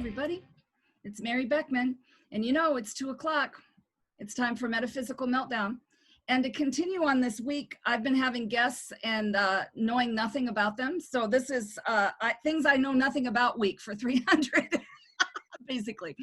everybody. It's Mary Beckman. And you know, it's 2 o'clock. It's time for Metaphysical Meltdown. And to continue on this week, I've been having guests and knowing nothing about them. So this is things I know nothing about week for 300, basically.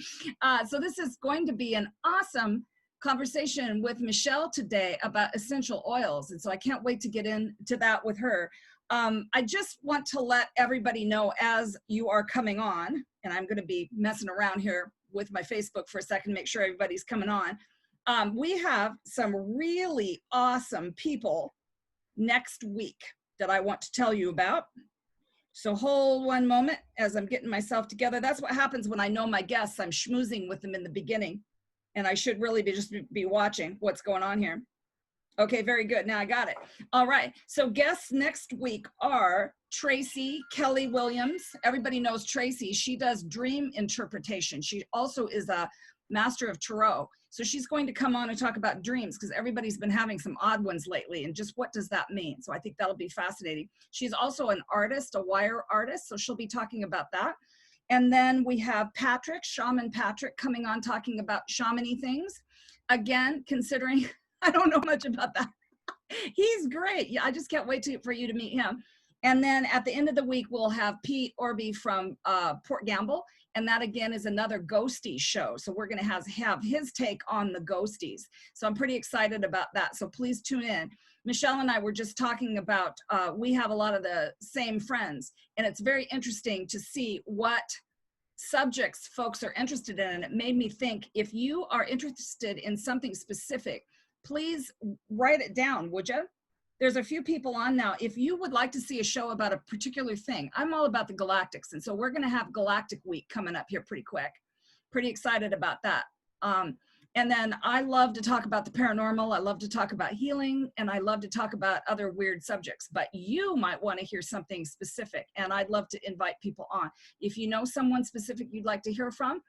So this is going to be an awesome conversation with Michelle today about essential oils. And so I can't wait to get into that with her. I just want to let everybody know as you are coming on, and I'm going to be messing around here with my Facebook for a second, make sure everybody's coming on. We have some really awesome people next week that I want to tell you about. So hold one moment as I'm getting myself together. That's what happens when I know my guests. I'm schmoozing with them in the beginning, and I should really be watching what's going on here. Okay, very good. Now I got it. All right. So guests next week are Tracy Kelly Williams. Everybody knows Tracy. She does dream interpretation. She also is a master of tarot. So she's going to come on and talk about dreams because everybody's been having some odd ones lately. And just what does that mean? So I think that'll be fascinating. She's also an artist, a wire artist. So she'll be talking about that. And then we have Patrick, Shaman Patrick, coming on talking about shamany things. Again, considering I don't know much about that. He's great. Yeah, I just can't wait for you to meet him. And then at the end of the week, we'll have Pete Orby from Port Gamble. And that, again, is another ghosties show. So we're going to have his take on the ghosties. So I'm pretty excited about that. So please tune in. Michelle and I were just talking about, we have a lot of the same friends. And it's very interesting to see what subjects folks are interested in. And it made me think, if you are interested in something specific, please write it down, would you? There's a few people on now. If you would like to see a show about a particular thing, I'm all about the galactics. And so we're going to have Galactic Week coming up here pretty quick. Pretty excited about that. And then I love to talk about the paranormal. I love to talk about healing. And I love to talk about other weird subjects. But you might want to hear something specific. And I'd love to invite people on. If you know someone specific you'd like to hear from,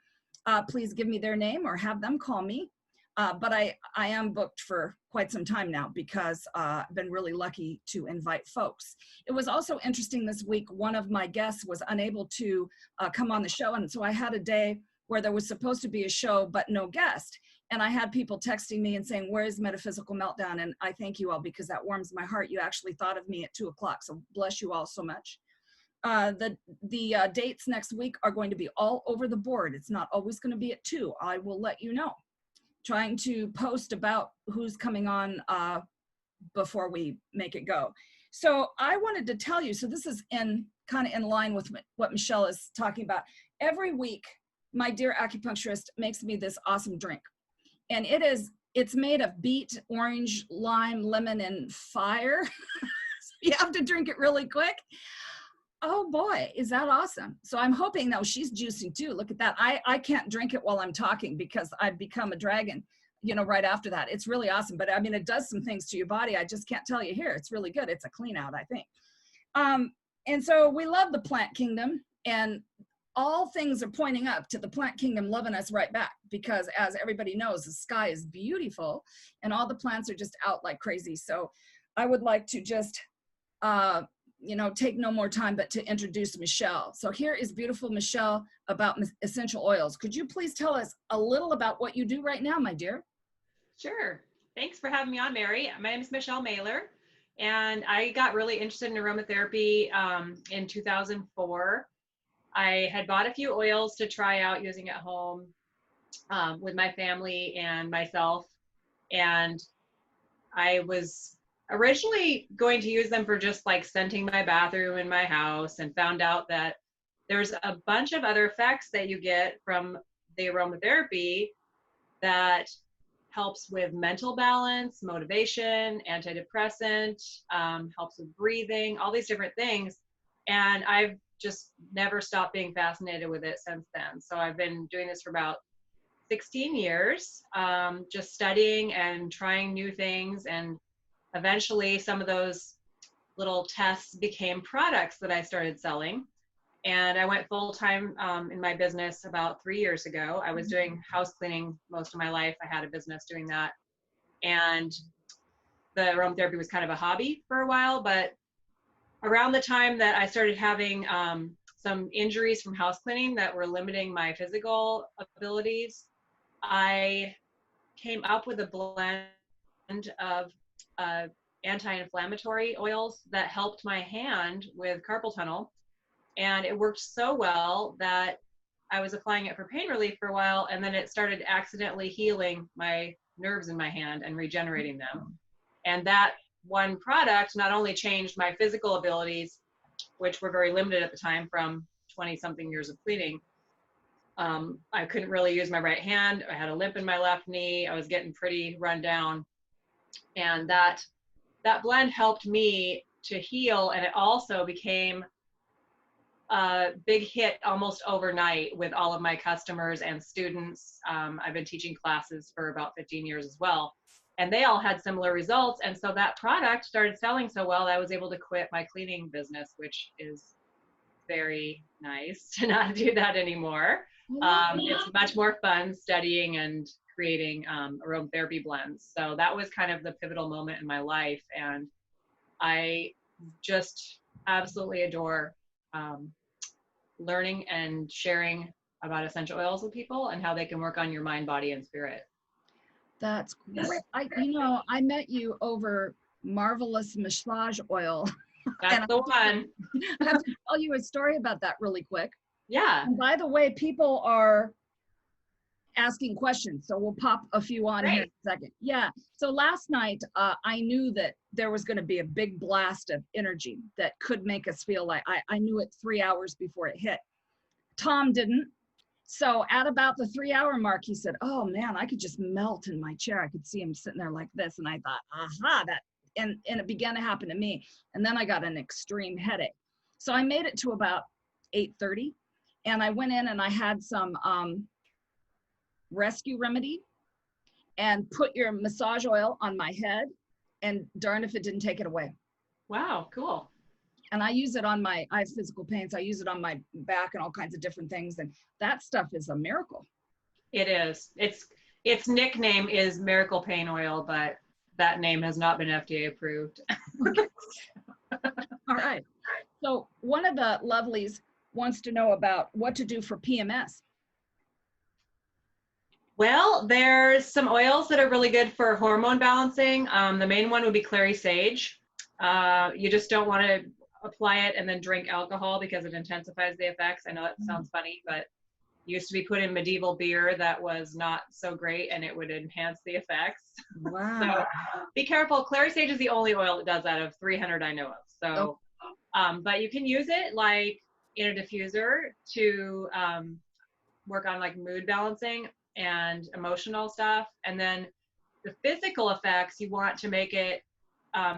please give me their name or have them call me. But I am booked for quite some time now because I've been really lucky to invite folks. It was also interesting this week. One of my guests was unable to come on the show. And so I had a day where there was supposed to be a show, but no guest. And I had people texting me and saying, where's Metaphysical Meltdown? And I thank you all because that warms my heart. You actually thought of me at 2 o'clock. So bless you all so much. The dates next week are going to be all over the board. It's not always going to be at 2. I will let you know. Trying to post about who's coming on before we make it go. So I wanted to tell you, so this is kind of in line with what Michelle is talking about. Every week, my dear acupuncturist makes me this awesome drink. And it's made of beet, orange, lime, lemon, and fire. So you have to drink it really quick. Oh boy, is that awesome. So I'm hoping, now she's juicing too. Look at that. I can't drink it while I'm talking because I've become a dragon, right after that. It's really awesome. But I mean, it does some things to your body. I just can't tell you here. It's really good. It's a clean out, I think. And so we love the plant kingdom, and all things are pointing up to the plant kingdom loving us right back because, as everybody knows, the sky is beautiful and all the plants are just out like crazy. So I would like to just, take no more time but to introduce Michelle. So here is beautiful Michelle about essential oils. Could you please tell us a little about what you do right now, my dear? Sure. Thanks for having me on, Mary. My name is Michelle Mahler, and I got really interested in aromatherapy in 2004. I had bought a few oils to try out using at home with my family and myself, and I was originally going to use them for just like scenting my bathroom in my house, and found out that there's a bunch of other effects that you get from the aromatherapy that helps with mental balance, motivation, antidepressant, helps with breathing, all these different things. And I've just never stopped being fascinated with it since then. So I've been doing this for about 16 years, just studying and trying new things. And eventually some of those little tests became products that I started selling. And I went full-time in my business about 3 years ago. I was doing house cleaning most of my life. I had a business doing that. And the aromatherapy was kind of a hobby for a while, but around the time that I started having some injuries from house cleaning that were limiting my physical abilities, I came up with a blend of anti-inflammatory oils that helped my hand with carpal tunnel. And it worked so well that I was applying it for pain relief for a while, and then it started accidentally healing my nerves in my hand and regenerating them. And that one product not only changed my physical abilities, which were very limited at the time from 20 something years of cleaning. I couldn't really use my right hand. I had a limp in my left knee. I was getting pretty run down. And that blend helped me to heal. And it also became a big hit almost overnight with all of my customers and students. I've been teaching classes for about 15 years as well. And they all had similar results. And so that product started selling so well that I was able to quit my cleaning business, which is very nice to not do that anymore. It's much more fun studying and creating aromatherapy blends. So that was kind of the pivotal moment in my life. And I just absolutely adore learning and sharing about essential oils with people and how they can work on your mind, body, and spirit. That's great. I met you over Marvelous Massage Oil. That's the one. I have to tell you a story about that really quick. Yeah. And by the way, people are asking questions, so we'll pop a few on here in a second. Yeah. So last night, I knew that there was going to be a big blast of energy that could make us feel like I knew it 3 hours before it hit. Tom didn't. So at about the 3 hour mark, he said, "Oh man, I could just melt in my chair." I could see him sitting there like this. And I thought, aha, and it began to happen to me. And then I got an extreme headache. So I made it to about 8:30 and I went in and I had some rescue remedy and put your massage oil on my head, and darn if it didn't take it away. Wow, cool. And I use it on I have physical pain, so I use it on my back and all kinds of different things. And that stuff is a miracle. It is. Its nickname is Miracle Pain Oil, but that name has not been FDA approved. All right. So one of the lovelies wants to know about what to do for PMS. Well, there's some oils that are really good for hormone balancing. The main one would be clary sage. You just don't want to apply it and then drink alcohol because it intensifies the effects. I know that sounds funny, but it used to be put in medieval beer that was not so great and it would enhance the effects. Wow. So be careful. Clary sage is the only oil that does out of 300 I know of. So, but you can use it like in a diffuser to work on like mood balancing and emotional stuff. And then the physical effects, you want to make it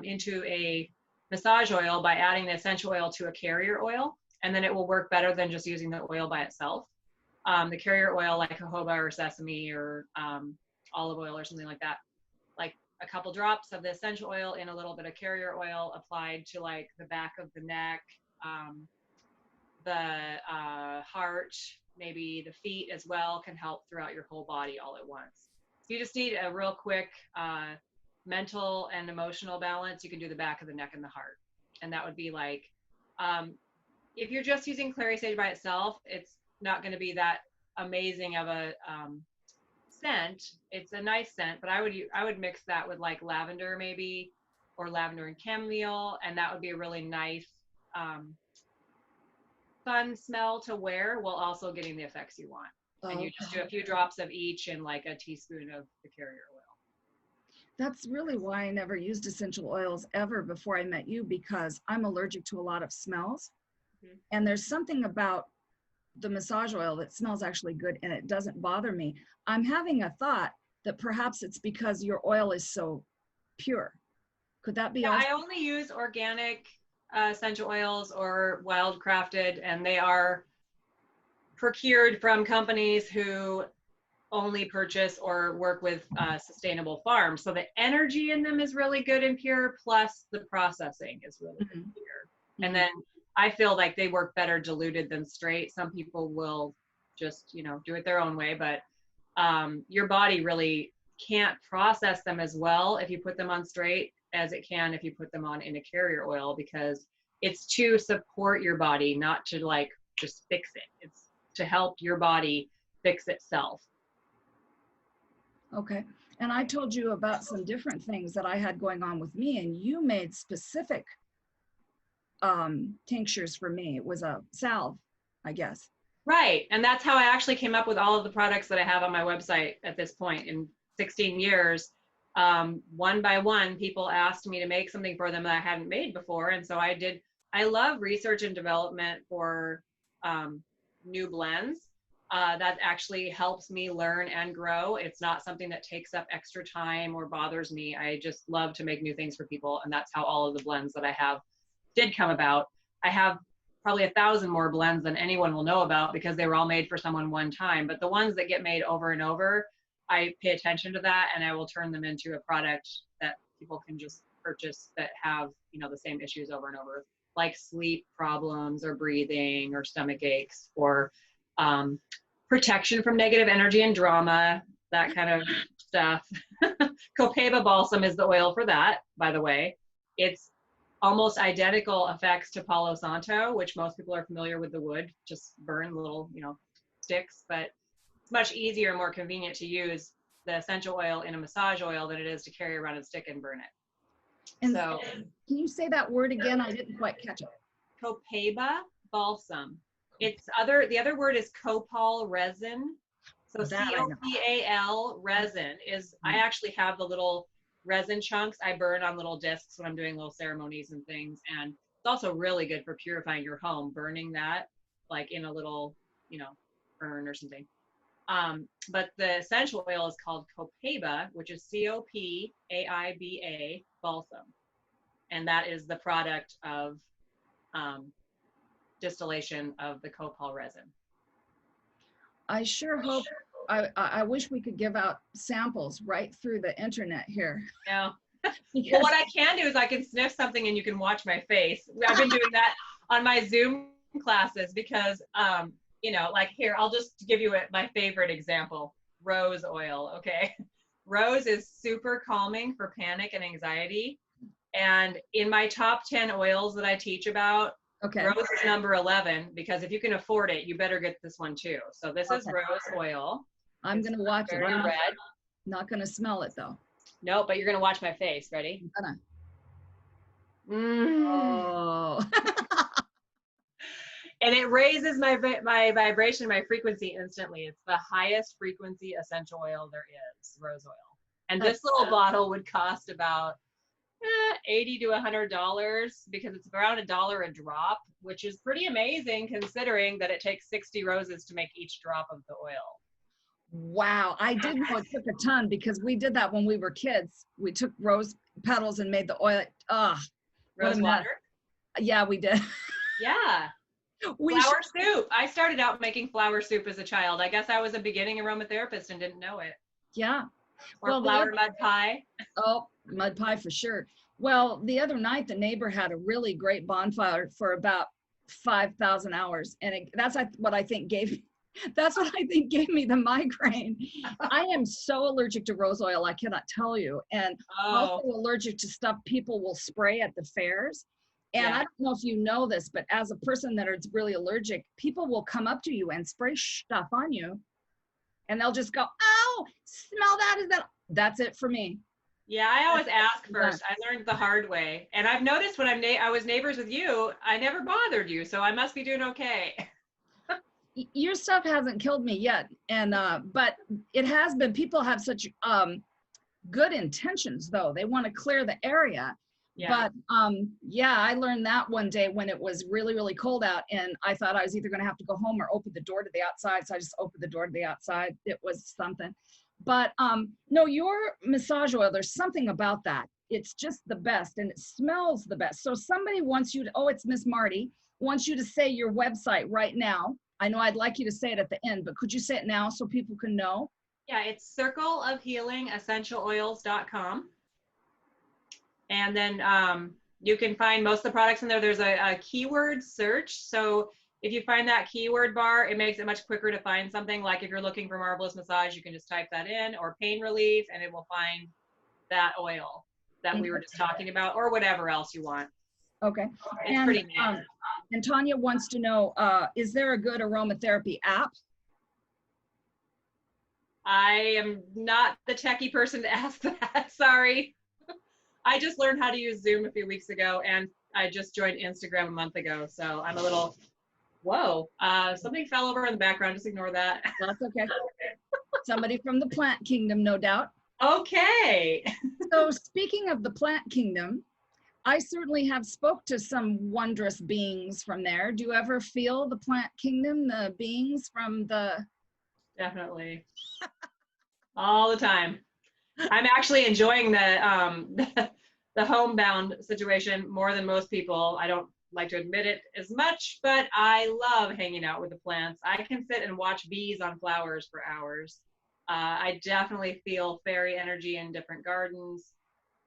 into a massage oil by adding the essential oil to a carrier oil, and then it will work better than just using the oil by itself. The carrier oil like jojoba or sesame or olive oil or something like that, like a couple drops of the essential oil in a little bit of carrier oil applied to like the back of the neck, the heart, maybe the feet as well, can help throughout your whole body all at once. So you just need a real quick mental and emotional balance. You can do the back of the neck and the heart. And that would be like, if you're just using clary sage by itself, it's not going to be that amazing of a scent. It's a nice scent, but I would mix that with like lavender maybe, or lavender and chamomile, and that would be a really nice fun smell to wear while also getting the effects you want. And you just do a few drops of each in like a teaspoon of the carrier oil. That's really why I never used essential oils ever before I met you, because I'm allergic to a lot of smells. Mm-hmm. And there's something about the massage oil that smells actually good and it doesn't bother me. I'm having a thought that perhaps it's because your oil is so pure. Could that be? Yeah, I only use organic essential oils or wild crafted, and they are procured from companies who only purchase or work with sustainable farms. So the energy in them is really good and pure, plus the processing is really good and pure. Mm-hmm. And then I feel like they work better diluted than straight. Some people will just, do it their own way, but your body really can't process them as well if you put them on straight as it can if you put them on in a carrier oil, because it's to support your body, not to like just fix it. It's to help your body fix itself. Okay. And I told you about some different things that I had going on with me, and you made specific tinctures for me. It was a salve, I guess. Right. And that's how I actually came up with all of the products that I have on my website at this point. In 16 years, one by one, people asked me to make something for them that I hadn't made before. And so I did. I love research and development for new blends. That actually helps me learn and grow. It's not something that takes up extra time or bothers me. I just love to make new things for people. And that's how all of the blends that I have did come about. I have probably 1,000 more blends than anyone will know about because they were all made for someone one time. But the ones that get made over and over, I pay attention to that, and I will turn them into a product that people can just purchase that have, you know, the same issues over and over, like sleep problems or breathing or stomach aches or protection from negative energy and drama, that kind of stuff. Copaiba balsam is the oil for that, by the way. It's almost identical effects to Palo Santo, which most people are familiar with the wood, just burn little, you know, sticks, but it's much easier and more convenient to use the essential oil in a massage oil than it is to carry around a stick and burn it. And so can you say that word again? I didn't quite catch it. Copaiba balsam. The other word is copal resin. So COPAL resin is, I actually have the little resin chunks I burn on little discs when I'm doing little ceremonies and things. And it's also really good for purifying your home, burning that like in a little, you know, urn or something. But the essential oil is called Copaiba, which is COPAIBA balsam. And that is the product of distillation of the copal resin. I sure hope, I wish we could give out samples right through the internet here. Yeah. Well, what I can do is I can sniff something and you can watch my face. I've been doing that on my Zoom classes because, you know, like here, I'll just give you my favorite example, rose oil, okay? Rose is super calming for panic and anxiety. And in my top 10 oils that I teach about, okay, rose is number 11, because if you can afford it, you better get this one too. So this is rose oil. I'm going to watch it. Very red. Not going to smell it though. No, but you're going to watch my face. Ready? I'm gonna. Oh. And it raises my vibration, my frequency instantly. It's the highest frequency essential oil there is, rose oil. And this little bottle would cost about $80 to $100 because it's around $1 a drop, which is pretty amazing considering that it takes 60 roses to make each drop of the oil. Wow. I did know it took a ton because we did that when we were kids. We took rose petals and made the oil. Rose water? Yeah, we did. Yeah. Flower soup. I started out making flower soup as a child. I guess I was a beginning aromatherapist and didn't know it. Yeah. Or flower mud pie. Oh, mud pie for sure. Well, the other night, the neighbor had a really great bonfire for about 5,000 hours. And that's what I think gave me. That's what I think gave me the migraine. I am so allergic to rose oil, I cannot tell you. And also allergic to stuff people will spray at the fairs. And I don't know if you know this, but as a person that is really allergic, people will come up to you and spray stuff on you. And they'll just go, oh, smell that. Is that? That's it for me. Yeah, I always ask first. I learned the hard way. And I've noticed when I was neighbors with you, I never bothered you. So I must be doing okay. Your stuff hasn't killed me yet. And, but it has been, people have such good intentions though. They want to clear the area. Yeah. But yeah, I learned that one day when it was really, really cold out and I thought I was either going to have to go home or open the door to the outside. So I just opened the door to the outside. It was something. But no, your massage oil, there's something about that. It's just the best and it smells the best. So somebody wants you to, oh, it's Miss Marty, wants you to say your website right now. I know I'd like you to say it at the end, but could you say it now so people can know? Yeah, it's circleofhealingessentialoils.com. And then you can find most of the products in there. There's a keyword search. So if you find that keyword bar, it makes it much quicker to find something. Like if you're looking for marvelous massage, you can just type that in, or pain relief, and it will find that oil that we were just talking about, or whatever else you want. Okay. It's pretty neat. And Tanya wants to know, is there a good aromatherapy app? I am not the techie person to ask that. Sorry. I just learned how to use Zoom a few weeks ago, and I just joined Instagram a month ago. So I'm a little, whoa, something fell over in the background. Just ignore that. That's okay. Somebody from the plant kingdom, no doubt. Okay. So speaking of the plant kingdom, I certainly have spoke to some wondrous beings from there. Do you ever feel the plant kingdom, the beings from the... Definitely. All the time. I'm actually enjoying the homebound situation more than most people. I don't like to admit it as much, but I love hanging out with the plants. I can sit and watch bees on flowers for hours. I definitely feel fairy energy in different gardens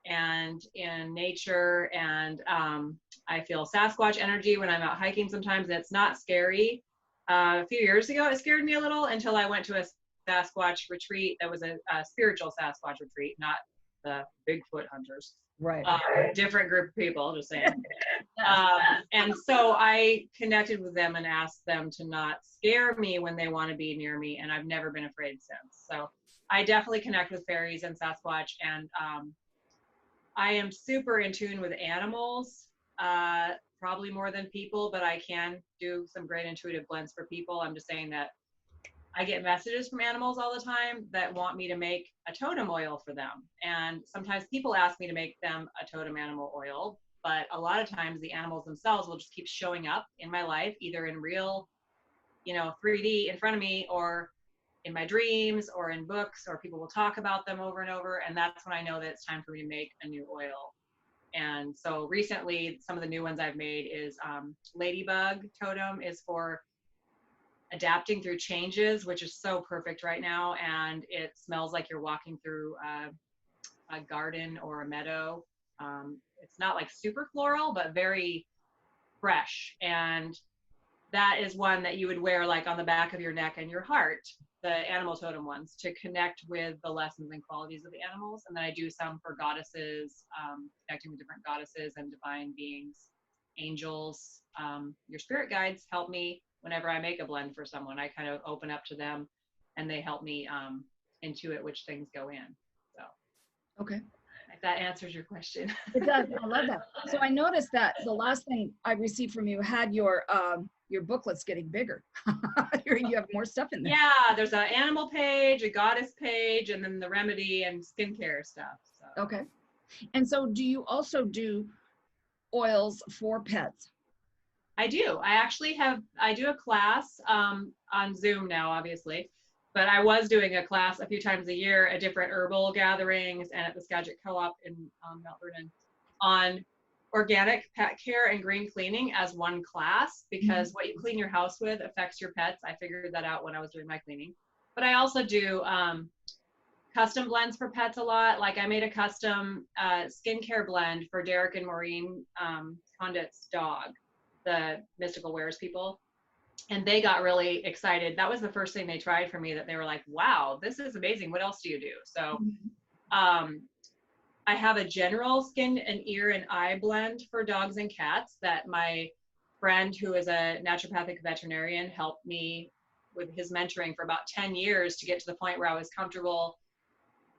and in nature, and I feel Sasquatch energy when I'm out hiking sometimes, and it's not scary. A few years ago, it scared me a little until I went to a Sasquatch retreat that was a spiritual Sasquatch retreat, not the Bigfoot hunters. Right. Different group of people, just saying. And so I connected with them and asked them to not scare me when they want to be near me, and I've never been afraid since. So I definitely connect with fairies and Sasquatch, and I am super in tune with animals, probably more than people, but I can do some great intuitive blends for people. I'm just saying that I get messages from animals all the time that want me to make a totem oil for them. And sometimes people ask me to make them a totem animal oil, but a lot of times the animals themselves will just keep showing up in my life, either in real, 3D in front of me, or in my dreams, or in books, or people will talk about them over and over. And that's when I know that it's time for me to make a new oil. And so recently, some of the new ones I've made is Ladybug Totem is for adapting through changes, which is so perfect right now. And it smells like you're walking through a garden or a meadow. It's not like super floral, but very fresh. And that is one that you would wear like on the back of your neck and your heart, the animal totem ones, to connect with the lessons and qualities of the animals. And then I do some for goddesses, connecting with different goddesses and divine beings, angels. Your spirit guides help me whenever I make a blend for someone. I kind of open up to them and they help me intuit which things go in. So, okay. If that answers your question. It does. I love that. So I noticed that the last thing I received from you had your booklets getting bigger. You have more stuff in there. Yeah, there's an animal page, a goddess page, and then the remedy and skincare stuff. So. Okay. And so do you also do oils for pets? I do. I do a class on Zoom now, obviously, but I was doing a class a few times a year at different herbal gatherings and at the Skagit Co-op in Mount Vernon on organic pet care and green cleaning as one class, because what you clean your house with affects your pets. I figured that out when I was doing my cleaning. But I also do custom blends for pets a lot. Like I made a custom skincare blend for Derek and Maureen Condit's dog, the Mystical Wares people. And they got really excited. That was the first thing they tried for me, that they were like, wow, this is amazing. What else do you do? So I have a general skin and ear and eye blend for dogs and cats that my friend, who is a naturopathic veterinarian, helped me with his mentoring for about 10 years to get to the point where I was comfortable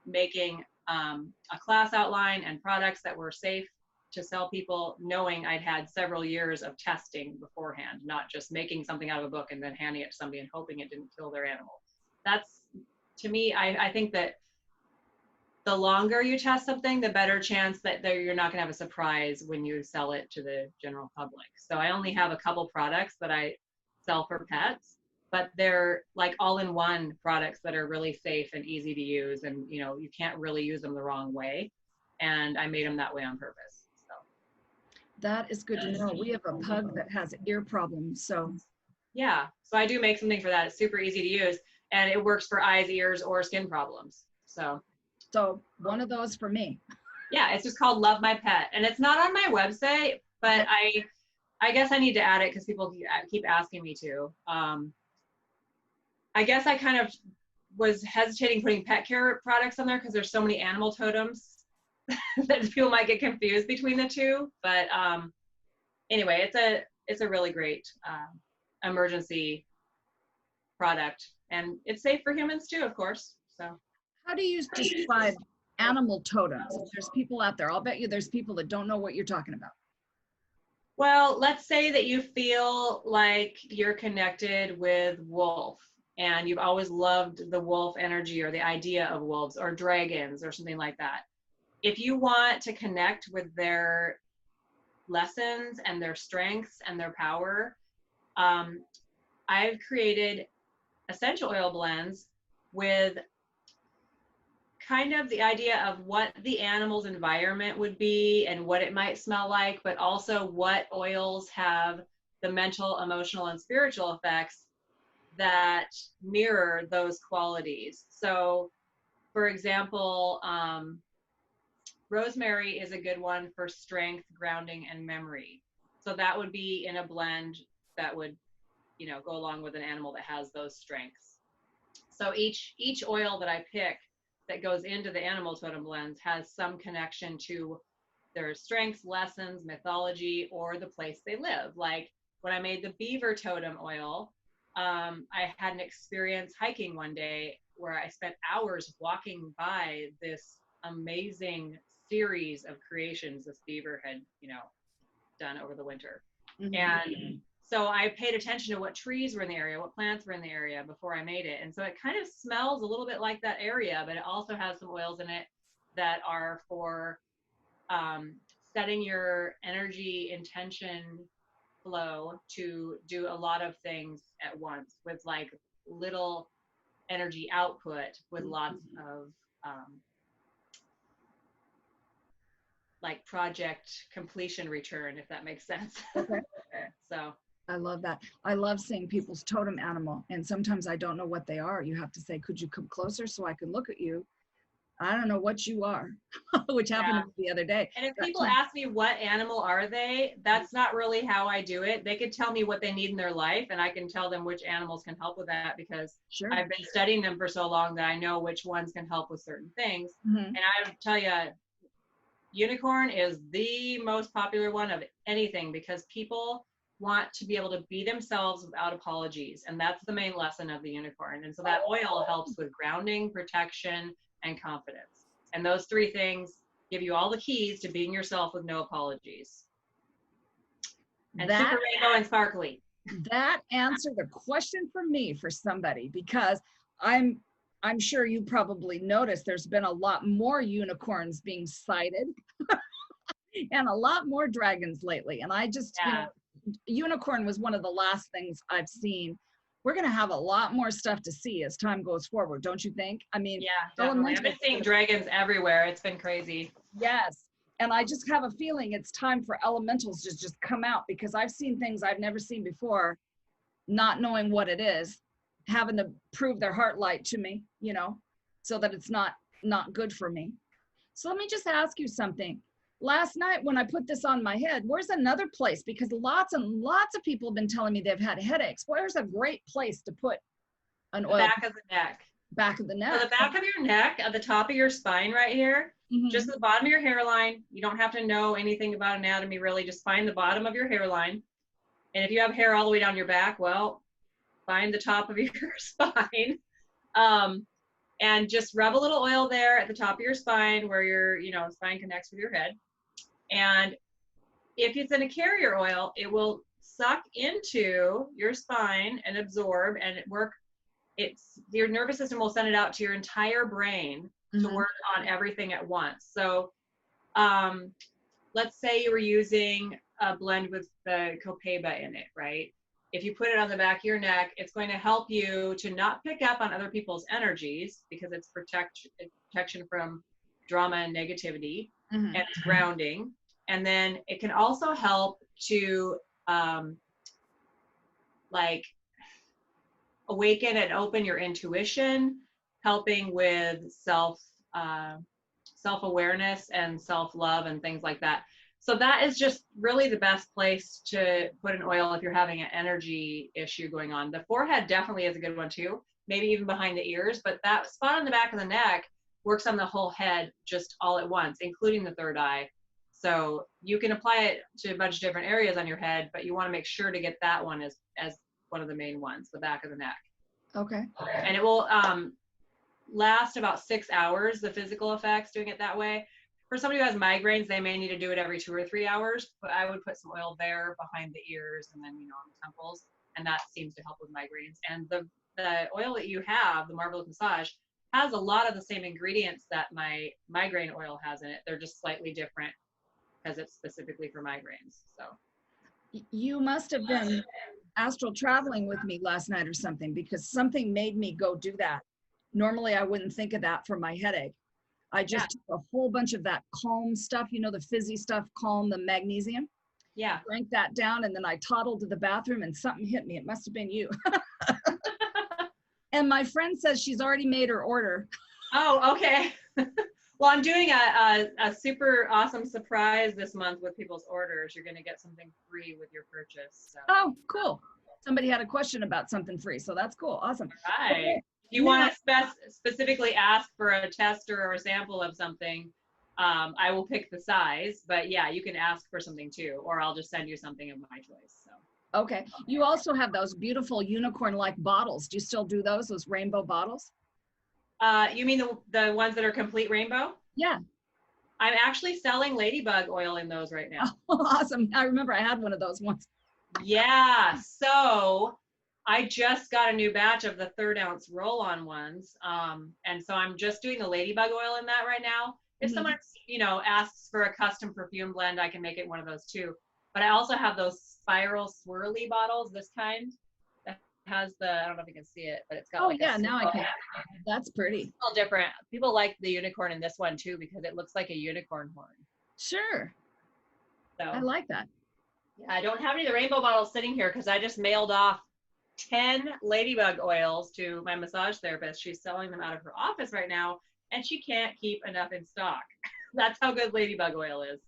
making a class outline and products that were safe to sell people, knowing I'd had several years of testing beforehand, not just making something out of a book and then handing it to somebody and hoping it didn't kill their animal. That's, to me, I think that the longer you test something, the better chance that you're not going to have a surprise when you sell it to the general public. So I only have a couple products that I sell for pets, but they're like all-in-one products that are really safe and easy to use, and you can't really use them the wrong way. And I made them that way on purpose. So that is good to know. We have a pug that has ear problems, so yeah. So I do make something for that. It's super easy to use, and it works for eyes, ears, or skin problems. So one of those for me. Yeah, it's just called Love My Pet, and it's not on my website, but I guess I need to add it because people keep asking me to. I guess I kind of was hesitating putting pet care products on there because there's so many animal totems that people might get confused between the two. But anyway, it's a really great emergency product, and it's safe for humans too, of course. So How do you describe animal totems? There's people out there. I'll bet you there's people that don't know what you're talking about. well, let's say that you feel like you're connected with wolf and you've always loved the wolf energy or the idea of wolves or dragons or something like that. If you want to connect with their lessons and their strengths and their power, I've created essential oil blends with kind of the idea of what the animal's environment would be and what it might smell like, but also what oils have the mental, emotional, and spiritual effects that mirror those qualities. So, for example, rosemary is a good one for strength, grounding, and memory. So that would be in a blend that would, you know, go along with an animal that has those strengths. So each oil that I pick that goes into the animal totem blends has some connection to their strengths, lessons, mythology, or the place they live. Like when I made the beaver totem oil, I had an experience hiking one day where I spent hours walking by this amazing series of creations this beaver had, you know, done over the winter. Mm-hmm. And so I paid attention to what trees were in the area, what plants were in the area before I made it. And so it kind of smells a little bit like that area, but it also has some oils in it that are for setting your energy intention flow to do a lot of things at once with like little energy output with lots of like project completion return, if that makes sense. Okay. So I love that. I love seeing people's totem animal, and sometimes I don't know what they are. You have to say, could you come closer so I can look at you? I don't know what you are, which happened to me the other day. And if people ask me what animal are they, that's not really how I do it. They could tell me what they need in their life, and I can tell them which animals can help with that because I've been studying them for so long that I know which ones can help with certain things. Mm-hmm. And I tell you, unicorn is the most popular one of anything because people want to be able to be themselves without apologies. And that's the main lesson of the unicorn. And so that oil helps with grounding, protection, and confidence. And those three things give you all the keys to being yourself with no apologies. And super rainbow and sparkly. That answered a question for me for somebody, because I'm sure you probably noticed there's been a lot more unicorns being sighted and a lot more dragons lately. And I just, you know, unicorn was one of the last things I've seen. We're going to have a lot more stuff to see as time goes forward, don't you think? I mean, yeah, definitely. I've been seeing dragons everywhere. It's been crazy. Yes. And I just have a feeling it's time for elementals to just come out, because I've seen things I've never seen before, not knowing what it is, having to prove their heart light to me, you know, so that it's not good for me. So let me just ask you something. Last night when I put this on my head, where's another place? Because lots and lots of people have been telling me they've had headaches. Where's a great place to put an oil? Back of the neck. Back of the neck. So the back of your neck, at the top of your spine right here, just at the bottom of your hairline. You don't have to know anything about anatomy really. Just find the bottom of your hairline. And if you have hair all the way down your back, well, find the top of your spine. And just rub a little oil there at the top of your spine where your, you know, spine connects with your head. And if it's in a carrier oil, it will suck into your spine and absorb and your nervous system will send it out to your entire brain to work on everything at once. So let's say you were using a blend with the copaiba in it, right? If you put it on the back of your neck, it's going to help you to not pick up on other people's energies because it's protection from drama and negativity, and it's grounding. And then it can also help to like awaken and open your intuition, helping with self-awareness and self-love and things like that. So that is just really the best place to put an oil if you're having an energy issue going on. The forehead definitely is a good one too, maybe even behind the ears, but that spot on the back of the neck works on the whole head just all at once, including the third eye. So you can apply it to a bunch of different areas on your head, but you want to make sure to get that one as one of the main ones, the back of the neck. Okay. And it will last about 6 hours, the physical effects, doing it that way. For somebody who has migraines, they may need to do it every 2 or 3 hours, but I would put some oil there behind the ears and then, on the temples. And that seems to help with migraines. And the oil that you have, the Marvelous Massage, has a lot of the same ingredients that my migraine oil has in it. They're just slightly different because it's specifically for migraines. So you must have been astral traveling with me last night or something, because something made me go do that. Normally I wouldn't think of that for my headache. I just took a whole bunch of that calm stuff, the fizzy stuff, calm, the magnesium. Yeah. Drank that down, and then I toddled to the bathroom and something hit me. It must have been you. And my friend says she's already made her order. Oh, okay. Well, I'm doing a super awesome surprise this month with people's orders. You're going to get something free with your purchase. So. Oh, cool. Somebody had a question about something free, so that's cool. Awesome. Right. Okay. If you want to specifically ask for a tester or a sample of something, I will pick the size. But yeah, you can ask for something too, or I'll just send you something of my choice. So. Okay. You also have those beautiful unicorn-like bottles. Do you still do those rainbow bottles? You mean the ones that are complete rainbow? Yeah. I'm actually selling ladybug oil in those right now. Oh, awesome. I remember I had one of those once. Yeah. So I just got a new batch of the 3rd ounce roll-on ones. And so I'm just doing the ladybug oil in that right now. If someone, asks for a custom perfume blend, I can make it one of those too. But I also have those spiral swirly bottles, this kind that has I don't know if you can see it, but it's got now I can. That's pretty. It's a little different. People like the unicorn in this one too, because it looks like a unicorn horn. Sure. So I like that. Yeah, I don't have any of the rainbow bottles sitting here because I just mailed off 10 ladybug oils to my massage therapist. She's selling them out of her office right now, and she can't keep enough in stock. That's how good ladybug oil is.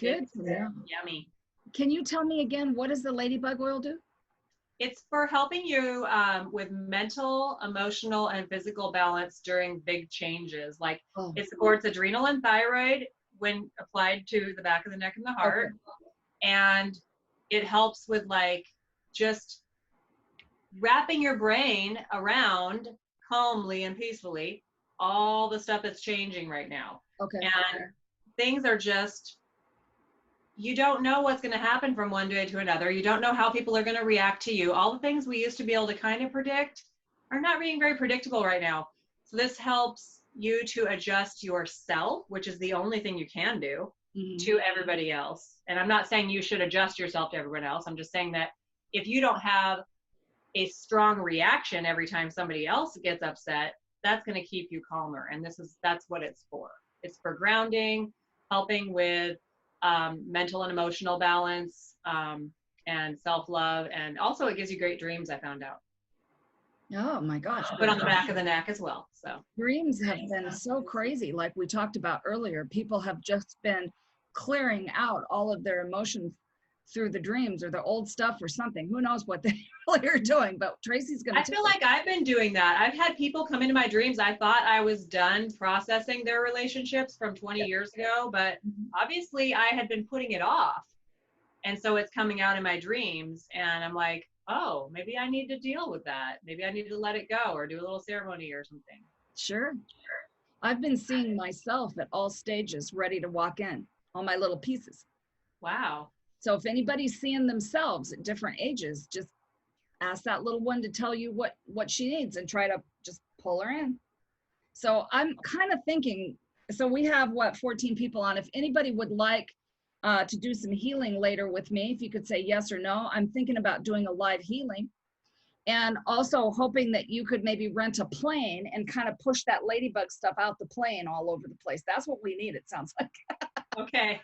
Good. It's yummy. Can you tell me again, what does the ladybug oil do? It's for helping you with mental, emotional, and physical balance during big changes. Like it supports adrenal and thyroid when applied to the back of the neck and the heart. Okay. And it helps with just wrapping your brain around calmly and peacefully all the stuff that's changing right now. Okay. And things are just, you don't know what's going to happen from one day to another. You don't know how people are going to react to you. All the things we used to be able to kind of predict are not being very predictable right now. So this helps you to adjust yourself, which is the only thing you can do, to everybody else. And I'm not saying you should adjust yourself to everyone else. I'm just saying that if you don't have a strong reaction every time somebody else gets upset, that's going to keep you calmer. And that's what it's for. It's for grounding, helping with mental and emotional balance, and self-love. And also it gives you great dreams, I found out. Oh my gosh. But on the back of the neck as well. So dreams have been so crazy. Like we talked about earlier, people have just been clearing out all of their emotions through the dreams or the old stuff or something. Who knows what they really are doing, but Tracy's going to. I feel like I've been doing that. I've had people come into my dreams. I thought I was done processing their relationships from 20 years ago, but obviously I had been putting it off. And so it's coming out in my dreams and I'm like, oh, maybe I need to deal with that. Maybe I need to let it go or do a little ceremony or something. Sure. I've been seeing myself at all stages ready to walk in, all my little pieces. Wow. So if anybody's seeing themselves at different ages, just ask that little one to tell you what she needs and try to just pull her in. So I'm kind of thinking, so we have 14 people on. If anybody would like to do some healing later with me, if you could say yes or no, I'm thinking about doing a live healing and also hoping that you could maybe rent a plane and kind of push that ladybug stuff out the plane all over the place. That's what we need, it sounds like. Okay.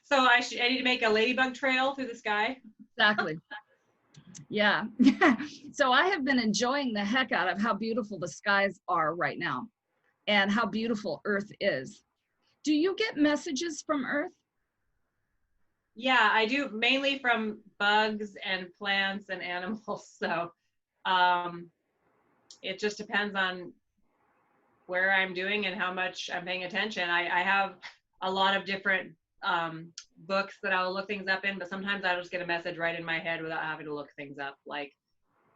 So I need to make a ladybug trail through the sky. Exactly. Yeah. So I have been enjoying the heck out of how beautiful the skies are right now and how beautiful Earth is. Do you get messages from Earth? Yeah, I do, mainly from bugs and plants and animals. So it just depends on where I'm doing and how much I'm paying attention. I have a lot of different books that I'll look things up in, but sometimes I'll just get a message right in my head without having to look things up. Like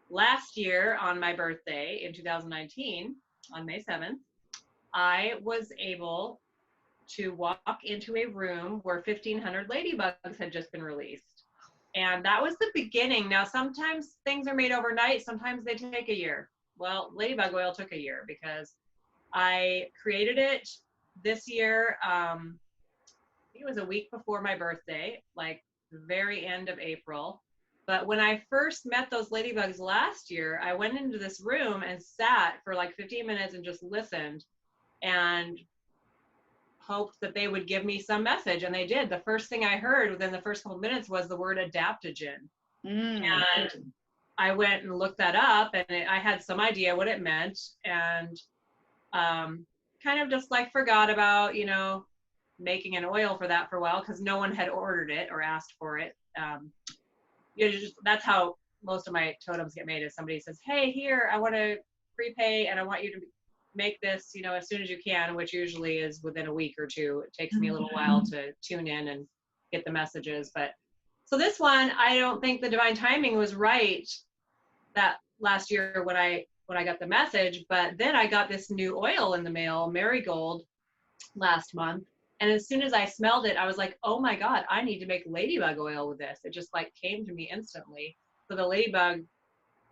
last year on my birthday in 2019, on May 7th, I was able to walk into a room where 1,500 ladybugs had just been released. And that was the beginning. Now, sometimes things are made overnight. Sometimes they take a year. Well, ladybug oil took a year because I created it this year. I think it was a week before my birthday, like the very end of April. But when I first met those ladybugs last year, I went into this room and sat for like 15 minutes and just listened and hoped that they would give me some message. And they did. The first thing I heard within the first couple of minutes was the word adaptogen. And I went and looked that up, and I had some idea what it meant, and kind of just like forgot about, you know, making an oil for that for a while because no one had ordered it or asked for it. You know, just, that's how most of my totems get made, is somebody says, hey, here, I want to prepay and I want you to make this, you know, as soon as you can, which usually is within a week or two. It takes me a little while to tune in and get the messages. But so this one, I don't think the divine timing was right that last year when I got the message, but then I got this new oil in the mail, Marigold, last month. And as soon as I smelled it, I was like, oh my God, I need to make ladybug oil with this. It just like came to me instantly. So the ladybug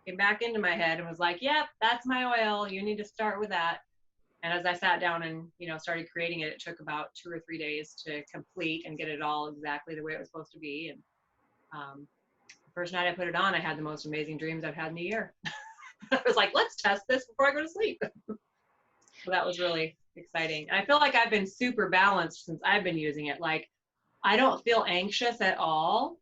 came back into my head and was like, yep, that's my oil. You need to start with that. And as I sat down and, you know, started creating it, it took about 2 or 3 days to complete and get it all exactly the way it was supposed to be. And the first night I put it on, I had the most amazing dreams I've had in a year. I was like, let's test this before I go to sleep. So that was really exciting. And I feel like I've been super balanced since I've been using it. Like, I don't feel anxious at all.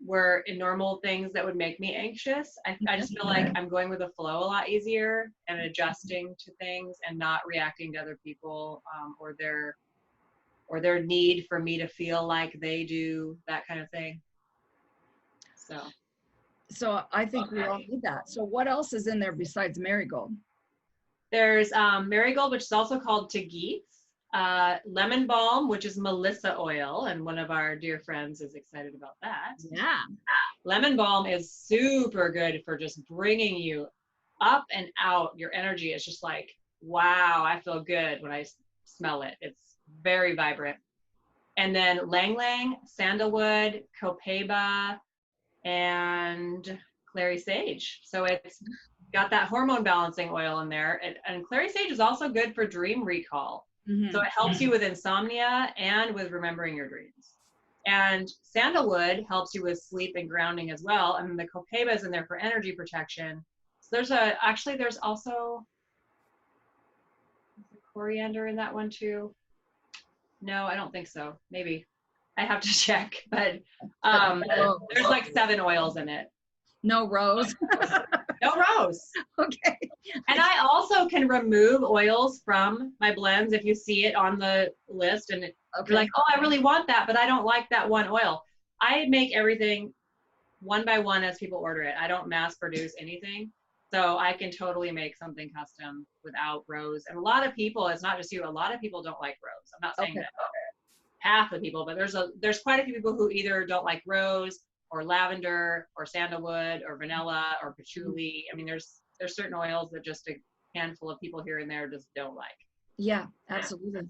Where in normal things that would make me anxious, I just feel like I'm going with the flow a lot easier and adjusting to things and not reacting to other people or their need for me to feel like they do, that kind of thing. So I think we all need that. So what else is in there besides Marigold? There's Marigold, which is also called Tageets, lemon balm, which is Melissa oil, and one of our dear friends is excited about that. Yeah. Lemon balm is super good for just bringing you up and out. Your energy is just like, wow, I feel good when I smell it. It's very vibrant. And then Lang Lang, sandalwood, copaiba, and clary sage. So it's got that hormone balancing oil in there. And clary sage is also good for dream recall. So it helps you with insomnia and with remembering your dreams. And sandalwood helps you with sleep and grounding as well. And the copaiba is in there for energy protection. So there's also coriander in that one too. No, I don't think so. Maybe I have to check, but there's like 7 oils in it. No rose. No rose. Okay. And I also can remove oils from my blends if you see it on the list and you're like, oh, I really want that, but I don't like that one oil. I make everything one by one as people order it. I don't mass produce anything. So I can totally make something custom without rose. And a lot of people, it's not just you, a lot of people don't like rose. I'm not saying that half the people, but there's quite a few people who either don't like rose or lavender or sandalwood or vanilla or patchouli. I mean, there's certain oils that just a handful of people here and there just don't like. Yeah, absolutely.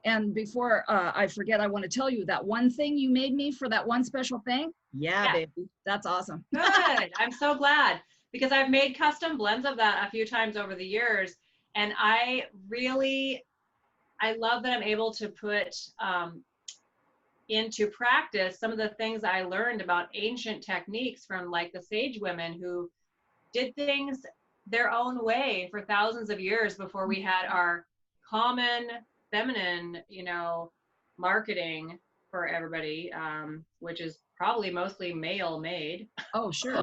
And before I forget, I want to tell you that one thing you made me for that one special thing. Yeah. Baby, that's awesome. Good. I'm so glad, because I've made custom blends of that a few times over the years. And I love that I'm able to put into practice some of the things I learned about ancient techniques from like the sage women who did things their own way for thousands of years before we had our common feminine, you know, marketing for everybody, which is probably mostly male made. Oh, sure.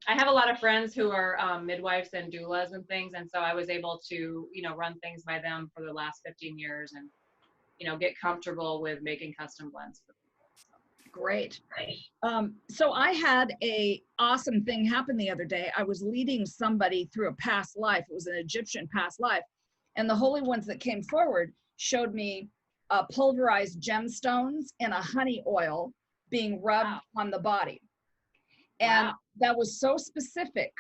I have a lot of friends who are midwives and doulas and things, and so I was able to, you know, run things by them for the last 15 years and, you know, get comfortable with making custom blends for people. So. Great. So I had a awesome thing happen the other day. I was leading somebody through a past life. It was an Egyptian past life. And the holy ones that came forward showed me pulverized gemstones and a honey oil being rubbed on the body. And that was so specific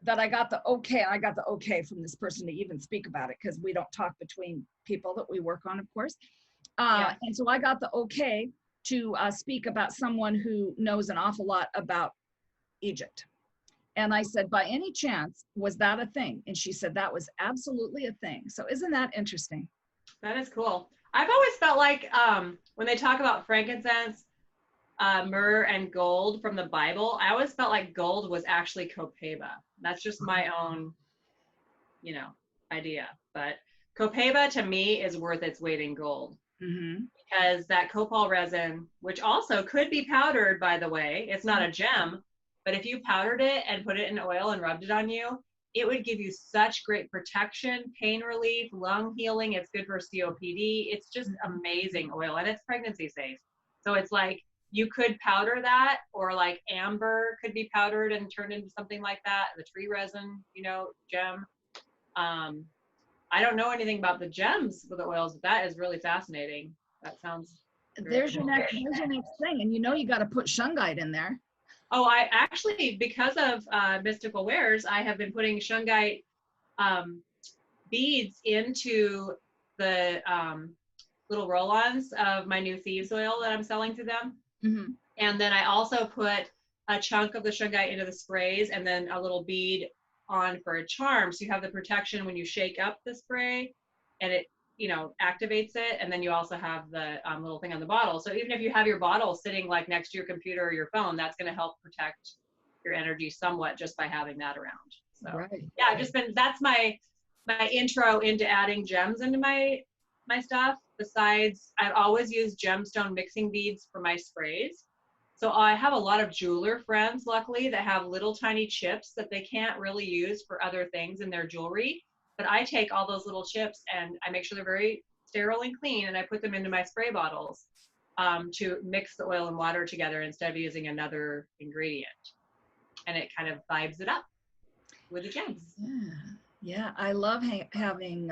that I got the okay. And I got the okay from this person to even speak about it, because we don't talk between people that we work on, of course. And so I got the okay to speak about someone who knows an awful lot about Egypt. And I said, by any chance, was that a thing? And she said, that was absolutely a thing. So isn't that interesting? That is cool. I've always felt like when they talk about frankincense, myrrh, and gold from the Bible, I always felt like gold was actually copaiba. That's just my own, idea. But copaiba to me is worth its weight in gold. Mm-hmm. Because that copal resin, which also could be powdered, by the way, it's not a gem, but if you powdered it and put it in oil and rubbed it on you, it would give you such great protection, pain relief, lung healing. It's good for COPD. It's just amazing oil, and it's pregnancy safe. So it's like you could powder that, or like amber could be powdered and turned into something like that. The tree resin, gem. I don't know anything about the gems with the oils, but that is really fascinating. That sounds. There's your next thing, and you got to put shungite in there. Oh, I actually, because of Mystical Wares, I have been putting shungite beads into the little roll-ons of my new thieves oil that I'm selling to them. Mm-hmm. And then I also put a chunk of the shungite into the sprays, and then a little bead on for a charm. So you have the protection when you shake up the spray, and it activates it, and then you also have the little thing on the bottle. So even if you have your bottle sitting like next to your computer or your phone, that's going to help protect your energy somewhat just by having that around. So yeah, I've just been, that's my intro into adding gems into my stuff. Besides, I've always used gemstone mixing beads for my sprays. So I have a lot of jeweler friends, luckily, that have little tiny chips that they can't really use for other things in their jewelry. But I take all those little chips and I make sure they're very sterile and clean, and I put them into my spray bottles to mix the oil and water together instead of using another ingredient. And it kind of vibes it up with the gems. Yeah. I love having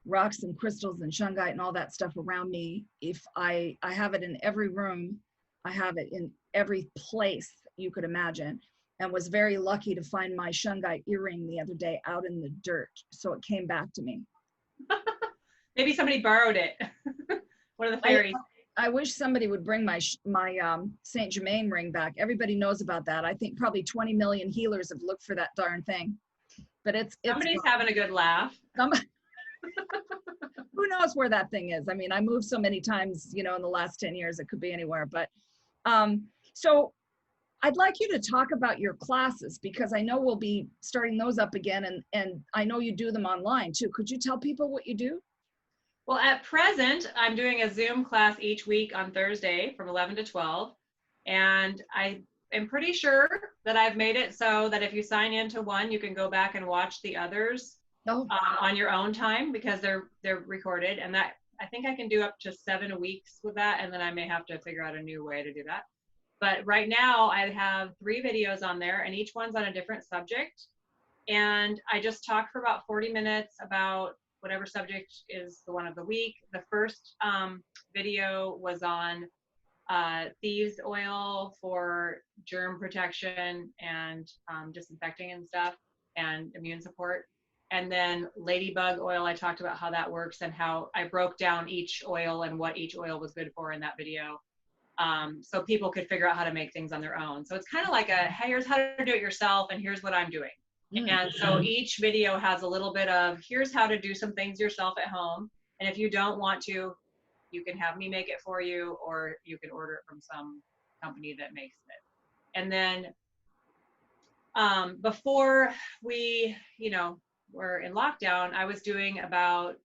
rocks and crystals and shungite and all that stuff around me. If I have it in every room, I have it in every place you could imagine. And was very lucky to find my shungite earring the other day out in the dirt. So it came back to me. Maybe somebody borrowed it. One of the fairies. I wish somebody would bring my Saint Germain ring back. Everybody knows about that. I think probably 20 million healers have looked for that darn thing. But somebody's having a good laugh. Who knows where that thing is? I mean, I moved so many times, in the last 10 years, it could be anywhere. But so I'd like you to talk about your classes, because I know we'll be starting those up again, and I know you do them online too. Could you tell people what you do? Well, at present, I'm doing a Zoom class each week on Thursday from 11 to 12. And I am pretty sure that I've made it so that if you sign into one, you can go back and watch the others on your own time, because they're recorded. And that, I think I can do up to 7 weeks with that. And then I may have to figure out a new way to do that. But right now I have 3 videos on there, and each one's on a different subject. And I just talk for about 40 minutes about whatever subject is the one of the week. The first video was on thieves oil for germ protection and disinfecting and stuff, and immune support. And then ladybug oil, I talked about how that works and how I broke down each oil and what each oil was good for in that video. So people could figure out how to make things on their own. So it's kind of like hey, here's how to do it yourself, and here's what I'm doing. And so each video has a little bit of, here's how to do some things yourself at home. And if you don't want to, you can have me make it for you, or you can order it from some company that makes it. And then before we, were in lockdown, I was doing about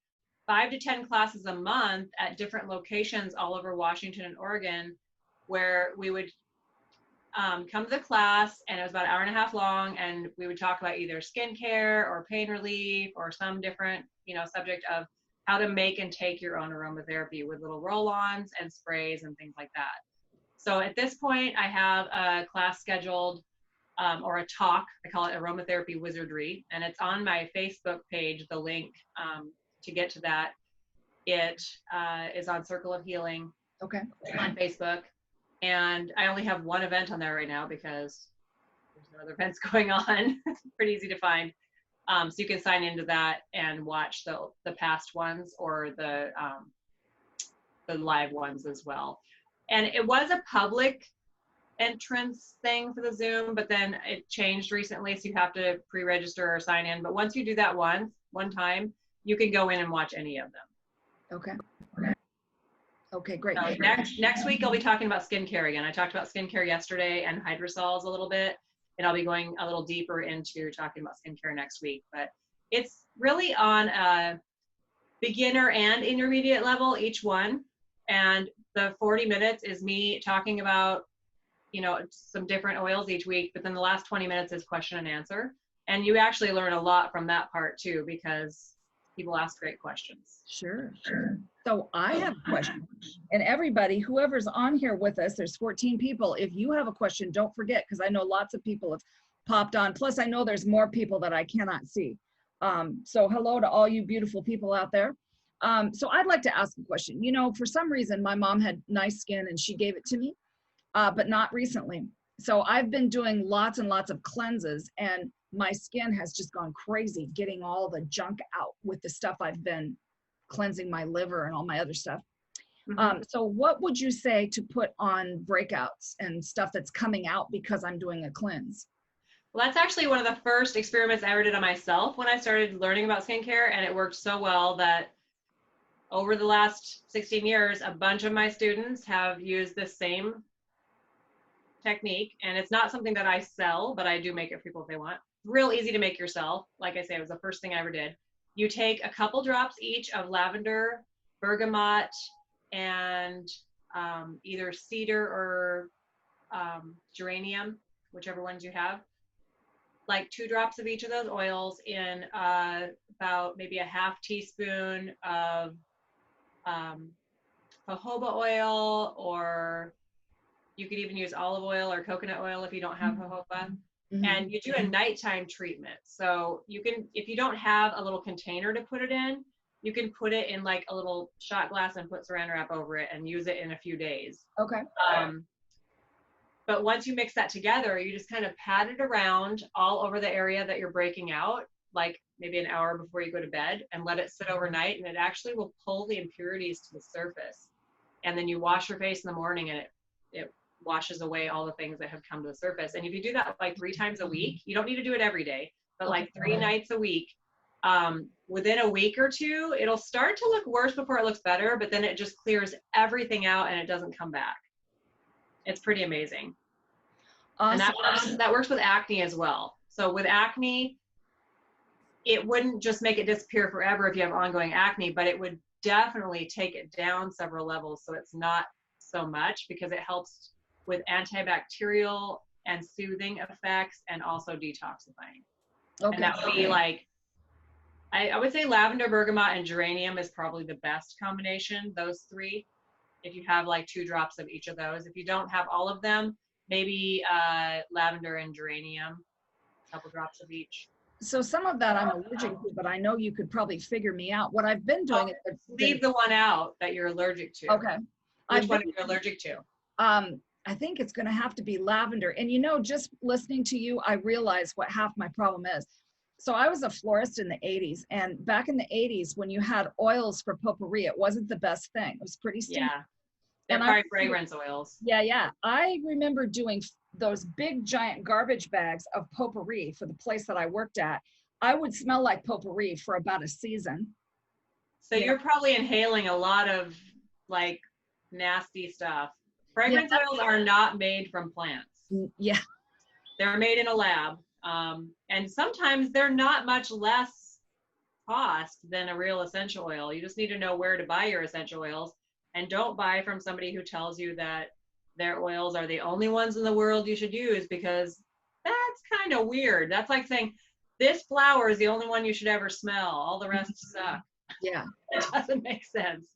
5 to 10 classes a month at different locations all over Washington and Oregon, where we would come to the class, and it was about an hour and a half long, and we would talk about either skincare or pain relief or some different, subject of how to make and take your own aromatherapy with little roll-ons and sprays and things like that. So at this point, I have a class scheduled, or a talk. I call it Aromatherapy Wizardry, and it's on my Facebook page, the link. to get to that, it is on Circle of Healing on Facebook. And I only have one event on there right now because there's no other events going on. It's pretty easy to find. So you can sign into that and watch the past ones or the live ones as well. And it was a public entrance thing for the Zoom, but then it changed recently, so you have to pre-register or sign in. But once you do that one time, you can go in and watch any of them. Okay, great. So next week I'll be talking about skincare again. I talked about skincare yesterday and hydrosols a little bit, and I'll be going a little deeper into talking about skincare next week. But it's really on a beginner and intermediate level, each one. And the 40 minutes is me talking about, you know, some different oils each week, but then the last 20 minutes is question and answer. And you actually learn a lot from that part too, because people ask great questions. Sure. So I have a question, and everybody, whoever's on here with us, there's 14 people. If you have a question, don't forget, because I know lots of people have popped on. Plus I know there's more people that I cannot see. So hello to all you beautiful people out there. So I'd like to ask a question. You know, for some reason, my mom had nice skin and she gave it to me, but not recently. So I've been doing lots and lots of cleanses, and my skin has just gone crazy getting all the junk out with the stuff I've been cleansing my liver and all my other stuff. So what would you say to put on breakouts and stuff that's coming out because I'm doing a cleanse? Well, that's actually one of the first experiments I ever did on myself when I started learning about skincare, and it worked so well that over the last 16 years, a bunch of my students have used the same technique. And it's not something that I sell, but I do make it for people if they want. Real easy to make yourself. Like I say, it was the first thing I ever did. You take a couple drops each of lavender, bergamot, and either cedar or geranium, whichever ones you have. Like 2 drops of each of those oils in about maybe a half teaspoon of jojoba oil, or you could even use olive oil or coconut oil if you don't have jojoba. And you do a nighttime treatment. So you can, if you don't have a little container to put it in, you can put it in like a little shot glass and put saran wrap over it and use it in a few days. But once you mix that together, you just kind of pat it around all over the area that you're breaking out, like maybe an hour before you go to bed, and let it sit overnight, and it actually will pull the impurities to the surface. And then you wash your face in the morning, and it washes away all the things that have come to the surface. And if you do that like 3 times a week, you don't need to do it every day, but like 3 nights a week, within a week or 2, it'll start to look worse before it looks better, but then it just clears everything out and it doesn't come back. It's pretty amazing. Awesome. And that works with acne as well. So with acne, it wouldn't just make it disappear forever if you have ongoing acne, but it would definitely take it down several levels so it's not so much, because it helps with antibacterial and soothing effects and also detoxifying. And that would be like, I would say lavender, bergamot, and geranium is probably the best combination, those 3. If you have like 2 drops of each of those. If you don't have all of them, maybe lavender and geranium, a couple drops of each. So some of that I'm allergic to, but I know you could probably figure me out. What I've been doing is leave the one out that you're allergic to. Which one are you allergic to? I think it's going to have to be lavender. And you know, just listening to you, I realize what half my problem is. So I was a florist in the 80s, and back in the 80s, when you had oils for potpourri, it wasn't the best thing. It was pretty stinky. Yeah. They're probably fragrance oils. Yeah. I remember doing those big giant garbage bags of potpourri for the place that I worked at. I would smell like potpourri for about a season. So you're probably inhaling a lot of like nasty stuff. Fragrance oils are not made from plants. Yeah. They're made in a lab. And sometimes they're not much less cost than a real essential oil. You just need to know where to buy your essential oils, and don't buy from somebody who tells you that their oils are the only ones in the world you should use, because that's kind of weird. That's like saying this flower is the only one you should ever smell. All the rest suck. Yeah. It doesn't make sense.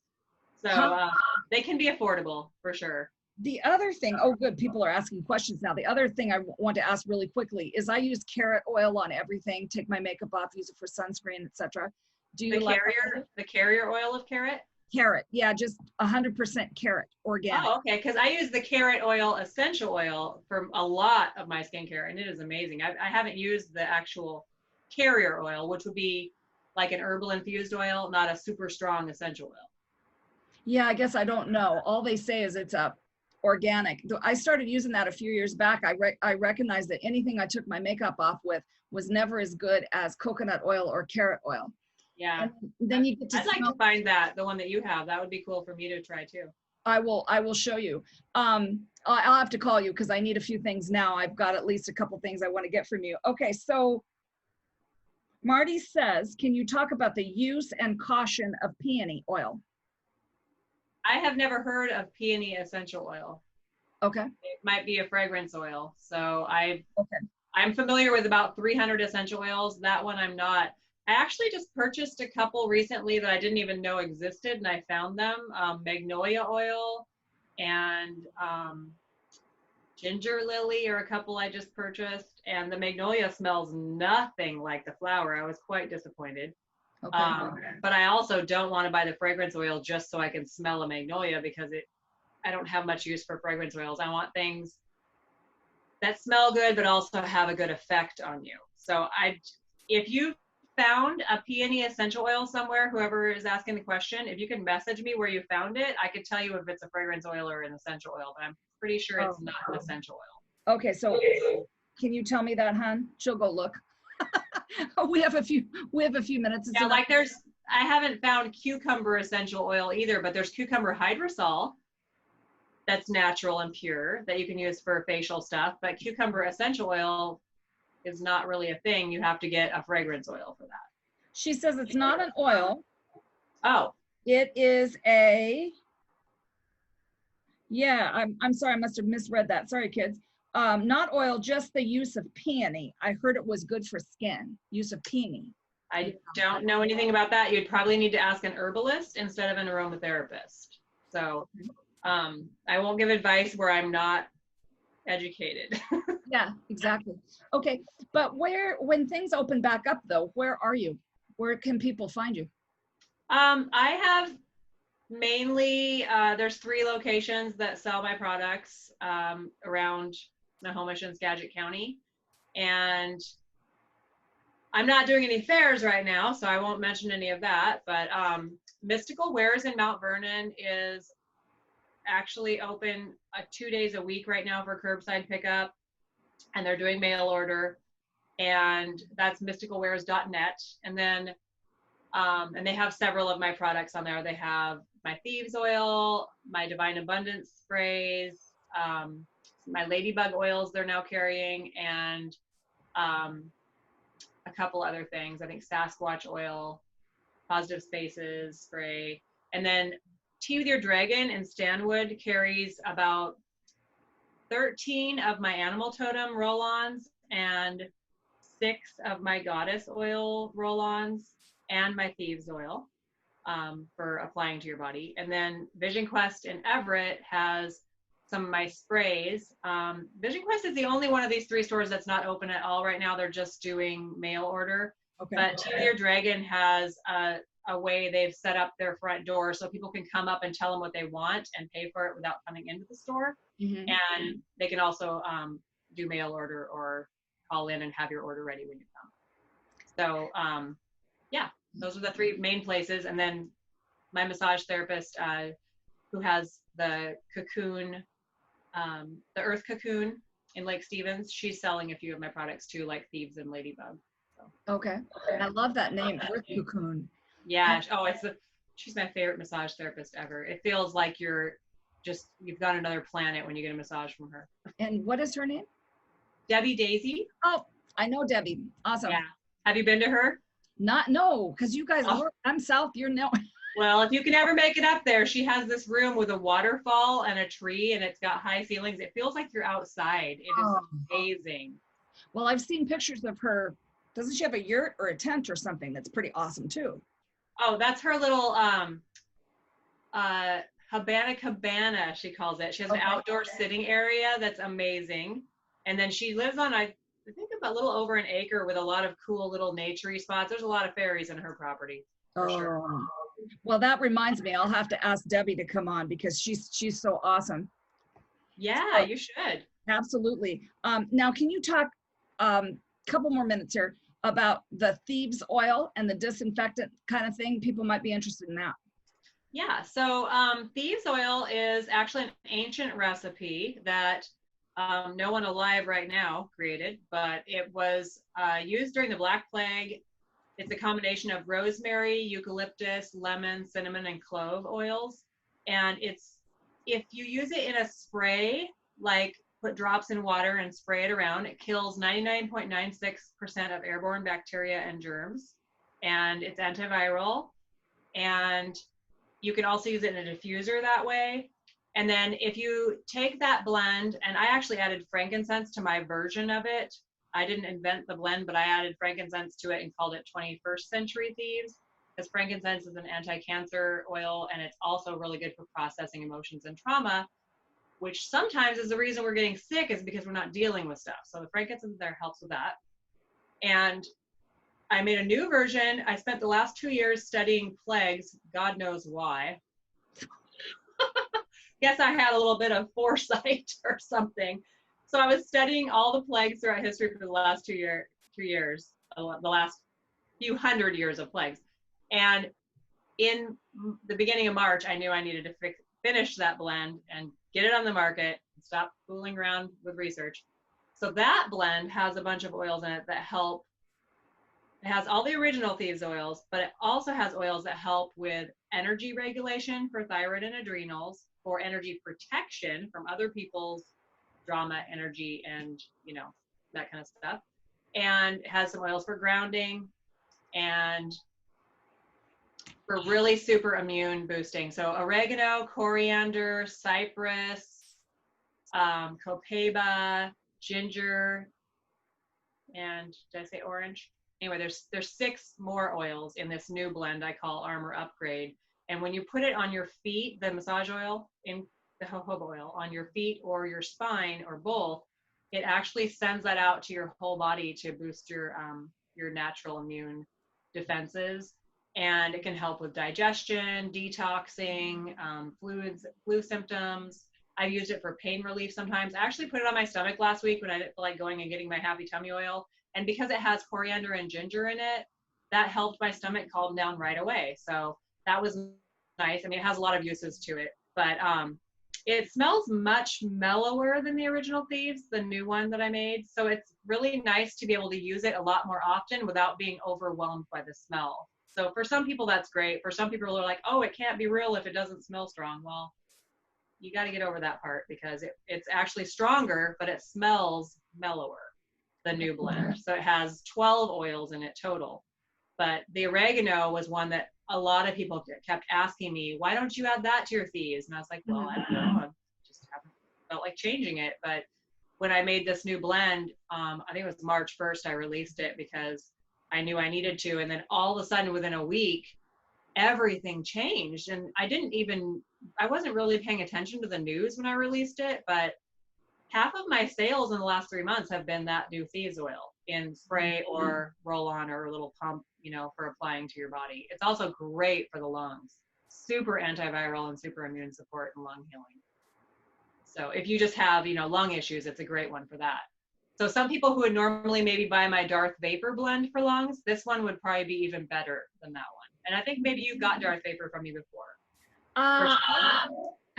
So they can be affordable for sure. The other thing, oh good, people are asking questions now. The other thing I want to ask really quickly is I use carrot oil on everything, take my makeup off, use it for sunscreen, etc. Do you like the carrier oil of carrot? carrot? Yeah, just 100% carrot, organic. Oh, okay. Because I use the carrot oil essential oil for a lot of my skincare, and it is amazing. I haven't used the actual carrier oil, which would be like an herbal infused oil, not a super strong essential oil. Yeah, I guess I don't know. All they say is it's organic. I started using that a few years back. I recognized that anything I took my makeup off with was never as good as coconut oil or carrot oil. Yeah. And then you get to I'd like to find the one that you have. That would be cool for me to try too. I will show you. I'll have to call you because I need a few things now. I've got at least a couple things I want to get from you. Okay, so Marty says, can you talk about the use and caution of peony oil? I have never heard of peony essential oil. Okay. It might be a fragrance oil. So Okay. I'm familiar with about 300 essential oils. That one I'm not. I actually just purchased a couple recently that I didn't even know existed, and I found them. Magnolia oil and ginger lily are a couple I just purchased, and the magnolia smells nothing like the flower. I was quite disappointed. Okay. But I also don't want to buy the fragrance oil just so I can smell a magnolia, because I don't have much use for fragrance oils. I want things that smell good but also have a good effect on you. So if you found a peony essential oil somewhere, whoever is asking the question, if you can message me where you found it, I could tell you if it's a fragrance oil or an essential oil, but I'm pretty sure it's not an essential oil. Okay, so can you tell me that, hon? She'll go look. we have a few minutes. Yeah, like I haven't found cucumber essential oil either, but there's cucumber hydrosol that's natural and pure that you can use for facial stuff, but cucumber essential oil is not really a thing. You have to get a fragrance oil for that. She says it's not an oil. Oh. It is I'm sorry, I must have misread that. Sorry, kids. Not oil, just the use of peony. I heard it was good for skin, use of peony. I don't know anything about that. You'd probably need to ask an herbalist instead of an aromatherapist. So I won't give advice where I'm not educated. Yeah, exactly. Okay, but when things open back up though, where are you? Where can people find you? I have mainly, there's 3 locations that sell my products around Snohomish and Skagit County. And I'm not doing any fairs right now, so I won't mention any of that. But Mystical Wares in Mount Vernon is actually open 2 days a week right now for curbside pickup. And they're doing mail order. And that's mysticalwares.net. And then and they have several of my products on there. They have my Thieves Oil, my Divine Abundance sprays, my Ladybug oils they're now carrying, and a couple other things. I think Sasquatch oil, Positive Spaces spray. And then Tea with Your Dragon in Stanwood carries about 13 of my Animal Totem roll-ons and 6 of my Goddess oil roll-ons and my Thieves oil for applying to your body. And then Vision Quest in Everett has some of my sprays. Vision Quest is the only one of these 3 stores that's not open at all right now. They're just doing mail order. Okay. But Tea with Your Dragon has a way they've set up their front door so people can come up and tell them what they want and pay for it without coming into the store. Mm-hmm. And they can also do mail order or call in and have your order ready when you come. So yeah, those are the 3 main places. And then my massage therapist who has the cocoon, the earth cocoon in Lake Stevens, she's selling a few of my products too, like Thieves and Ladybug. So. Okay. I love that name, Earth Cocoon. Yeah. Oh, she's my favorite massage therapist ever. It feels like you've got another planet when you get a massage from her. And what is her name? Debbie Daisy. Oh, I know Debbie. Awesome. Yeah. Have you been to her? No, because you guys work. I'm south. You're no. Well, if you can ever make it up there, she has this room with a waterfall and a tree, and it's got high ceilings. It feels like you're outside. It is amazing. Well, I've seen pictures of her. Doesn't she have a yurt or a tent or something that's pretty awesome too? Oh, that's her little Habana Cabana, she calls it. She has an outdoor sitting area that's amazing. And then she lives on, I think, a little over an acre with a lot of cool little naturey spots. There's a lot of fairies in her property. for sure. Oh, well, that reminds me, I'll have to ask Debbie to come on because she's so awesome. Yeah, So, you should. absolutely. Now, can you talk couple more minutes here about the thieves oil and the disinfectant kind of thing? People might be interested in that. Yeah, so thieves oil is actually an ancient recipe that no one alive right now created, but it was used during the Black Plague. It's a combination of rosemary, eucalyptus, lemon, cinnamon, and clove oils. And if you use it in a spray, like put drops in water and spray it around, it kills 99.96% of airborne bacteria and germs. And it's antiviral. And you can also use it in a diffuser that way. And then if you take that blend, and I actually added frankincense to my version of it. I didn't invent the blend, but I added frankincense to it and called it 21st Century Thieves, because frankincense is an anti-cancer oil, and it's also really good for processing emotions and trauma, which sometimes is the reason we're getting sick is because we're not dealing with stuff. So the frankincense there helps with that. And I made a new version. I spent the last 2 years studying plagues, God knows why. Guess I had a little bit of foresight or something. So I was studying all the plagues throughout history for the last 2 years, the last few hundred years of plagues. And in the beginning of March, I knew I needed to finish that blend and get it on the market and stop fooling around with research. So that blend has a bunch of oils in it that help. It has all the original thieves oils, but it also has oils that help with energy regulation for thyroid and adrenals, for energy protection from other people's drama, energy, and that kind of stuff. And it has some oils for grounding and for really super immune boosting. So oregano, coriander, cypress, copaiba, ginger, and did I say orange? Anyway, there's 6 more oils in this new blend I call Armor Upgrade. And when you put it on your feet, the massage oil in the jojoba oil on your feet or your spine or both, it actually sends that out to your whole body to boost your natural immune defenses. And it can help with digestion, detoxing, flu symptoms. I've used it for pain relief sometimes. I actually put it on my stomach last week when I didn't feel like going and getting my happy tummy oil. And because it has coriander and ginger in it, that helped my stomach calm down right away. So that was nice. I mean, it has a lot of uses to it, but it smells much mellower than the original Thieves, the new one that I made. So it's really nice to be able to use it a lot more often without being overwhelmed by the smell. So for some people, that's great. For some people are like, oh, it can't be real if it doesn't smell strong. Well, you got to get over that part because it's actually stronger, but it smells mellower, the new blend. So it has 12 oils in it total. But the oregano was one that a lot of people kept asking me, why don't you add that to your Thieves? And I was like, well, I don't know. I just haven't felt like changing it. But when I made this new blend, I think it was March 1st, I released it because I knew I needed to. And then all of a sudden, within a week, everything changed. And I wasn't really paying attention to the news when I released it, but half of my sales in the last 3 months have been that new Thieves oil in spray or roll on or a little pump, for applying to your body. It's also great for the lungs, super antiviral and super immune support and lung healing. So if you just have, lung issues, it's a great one for that. So some people who would normally maybe buy my Darth Vapor blend for lungs, this one would probably be even better than that one. And I think maybe you got Darth Vapor from me before. I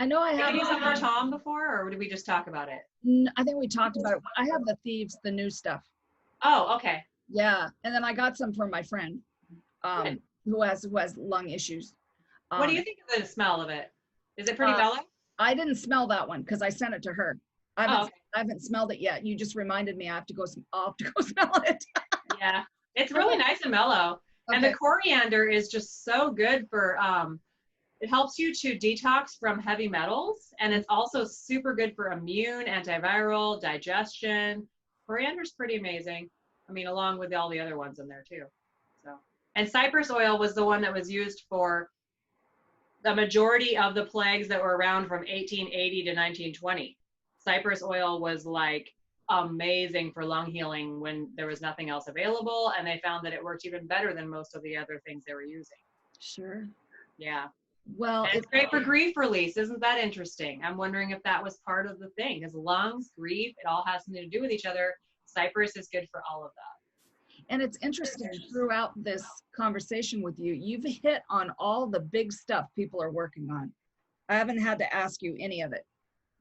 know I have. Did you use some for Tom before, or did we just talk about it? I think we talked about it. I have the Thieves, the new stuff. Oh, okay. Yeah, and then I got some for my friend, who has lung issues. What do you think of the smell of it? Is it pretty mellow? I didn't smell that one because I sent it to her. I haven't smelled it yet. You just reminded me. I'll have to go smell it. Yeah, it's really nice and mellow. Okay. And the coriander is just so good for. It helps you to detox from heavy metals, and it's also super good for immune, antiviral, digestion. Coriander's pretty amazing. I mean, along with all the other ones in there too. So, and cypress oil was the one that was used for the majority of the plagues that were around from 1880 to 1920. Cypress oil was like amazing for lung healing when there was nothing else available, and they found that it worked even better than most of the other things they were using. Sure. Yeah. Well, And it's great for grief release. Isn't that interesting? I'm wondering if that was part of the thing, because lungs, grief, it all has something to do with each other. Cypress is good for all of that. and it's interesting throughout this conversation with you, you've hit on all the big stuff people are working on. I haven't had to ask you any of it.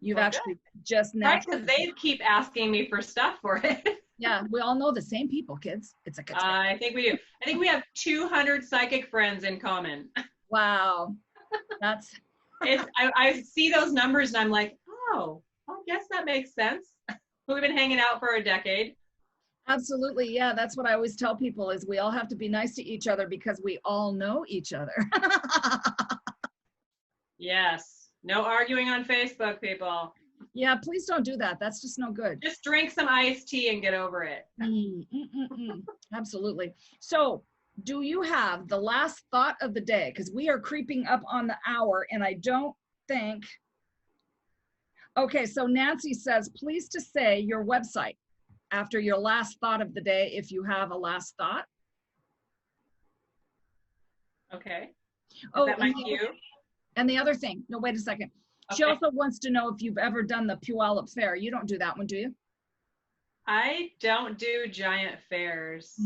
You've actually just Right, naturally. because they keep asking me for stuff for it. Yeah, we all know the same people, kids. It's a I think we do. I think we have 200 psychic friends in common. Wow. That's I see those numbers and I'm like, oh, I guess that makes sense. We've been hanging out for a decade. absolutely, yeah, that's what I always tell people is we all have to be nice to each other because we all know each other. Yes. No arguing on Facebook, people. Yeah, please don't do that. That's just no good. Just drink some iced tea and get over it. Absolutely. So, do you have the last thought of the day? Because we are creeping up on the hour and I don't think. Okay, so Nancy says, please to say your website after your last thought of the day, if you have a last thought. Okay. Oh, that my cue? And the other thing, no, wait a second. Okay. She also wants to know if you've ever done the Puyallup Fair. You don't do that one, do you? I don't do giant fairs.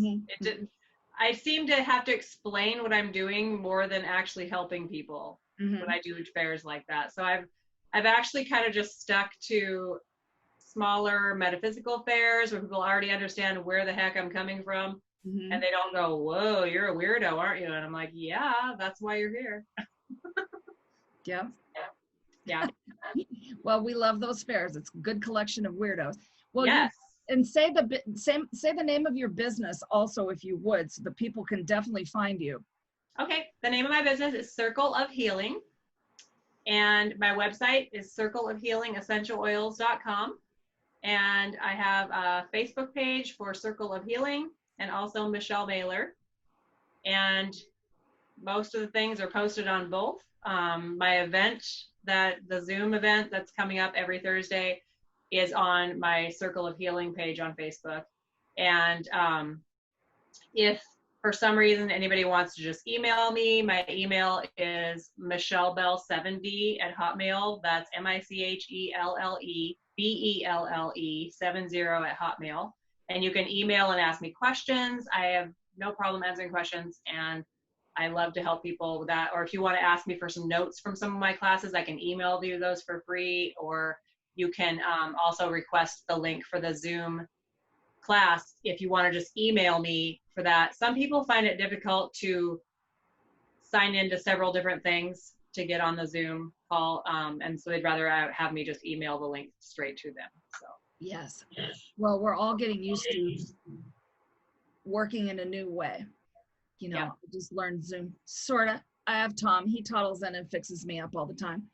I seem to have to explain what I'm doing more than actually helping people when I do fairs like that. So I've actually kind of just stuck to smaller metaphysical fairs where people already understand where the heck I'm coming from. And they don't go, whoa, you're a weirdo, aren't you? And I'm like, yeah, that's why you're here. Yeah. Well, we love those fairs. It's a good collection of weirdos. Well, yes. And say the name of your business also, if you would, so the people can definitely find you. Okay. The name of my business is Circle of Healing. And my website is circleofhealingessentialoils.com. And I have a Facebook page for Circle of Healing and also Michelle Mahler. And most of the things are posted on both. My event, the Zoom event that's coming up every Thursday, is on my Circle of Healing page on Facebook. And if for some reason anybody wants to just email me, my email is michellebell70@hotmail. That's MICHELLEBELLE70@hotmail. And you can email and ask me questions. I have no problem answering questions, and I love to help people with that. Or if you want to ask me for some notes from some of my classes, I can email you those for free, or you can also request the link for the Zoom class if you want to just email me for that. Some people find it difficult to sign into several different things to get on the Zoom call, and so they'd rather have me just email the link straight to them. So yes. Well, we're all getting used to working in a new way. You know, I just learned Zoom, sort of. I have Tom. He toddles in and fixes me up all the time.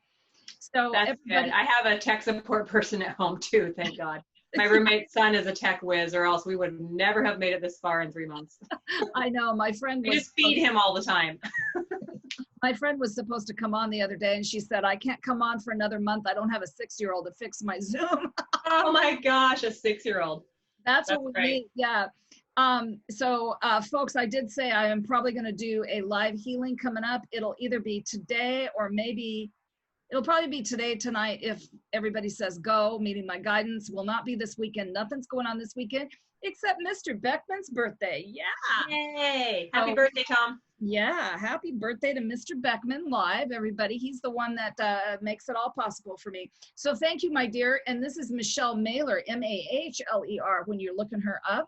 So that's good. I have a tech support person at home too, thank God. My roommate's son is a tech whiz, or else we would never have made it this far in 3 months. I know. My friend we just feed him all the time. My friend was supposed to come on the other day, and she said, I can't come on for another month. I don't have a 6-year-old to fix my Zoom. Oh my gosh, a 6-year-old. That's what we need. Yeah. So folks, I did say I am probably going to do a live healing coming up. It'll either be today or maybe it'll probably be today, tonight, if everybody says go, meeting my guidance. Will not be this weekend. Nothing's going on this weekend except Mr. Beckman's birthday. Yeah. Yay. Happy birthday, Tom. Yeah. Happy birthday to Mr. Beckman live, everybody. He's the one that makes it all possible for me. So thank you, my dear. And this is Michelle Mahler, Mahler, when you're looking her up.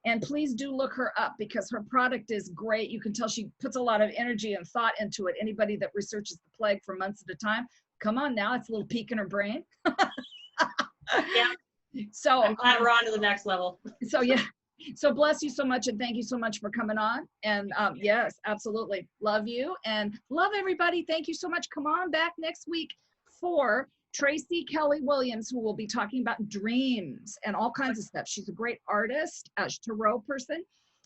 And please do look her up because her product is great. You can tell she puts a lot of energy and thought into it. Anybody that researches the plague for months at a time, come on now, it's a little peek in her brain. Yeah. So I'm glad we're on to the next level. So yeah. So bless you so much and thank you so much for coming on. And yes, absolutely. Love you and love everybody. Thank you so much. Come on back next week for Tracy Kelly Williams, who will be talking about dreams and all kinds of stuff. She's a great artist, a tarot person,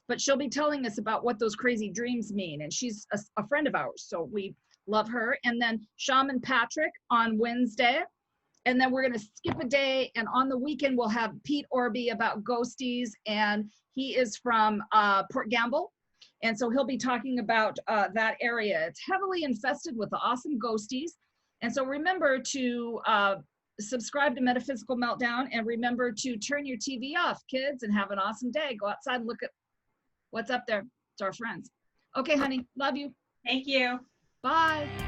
but she'll be telling us about what those crazy dreams mean. And she's a friend of ours, so we love her. And then Shaman Patrick on Wednesday. And then we're going to skip a day. And on the weekend, we'll have Pete Orby about ghosties. And he is from Port Gamble. And so he'll be talking about that area. It's heavily infested with the awesome ghosties. And so remember to subscribe to Metaphysical Meltdown, and remember to turn your TV off, kids, and have an awesome day. Go outside and look at what's up there. It's our friends. Okay, honey, love you. Thank you. Bye.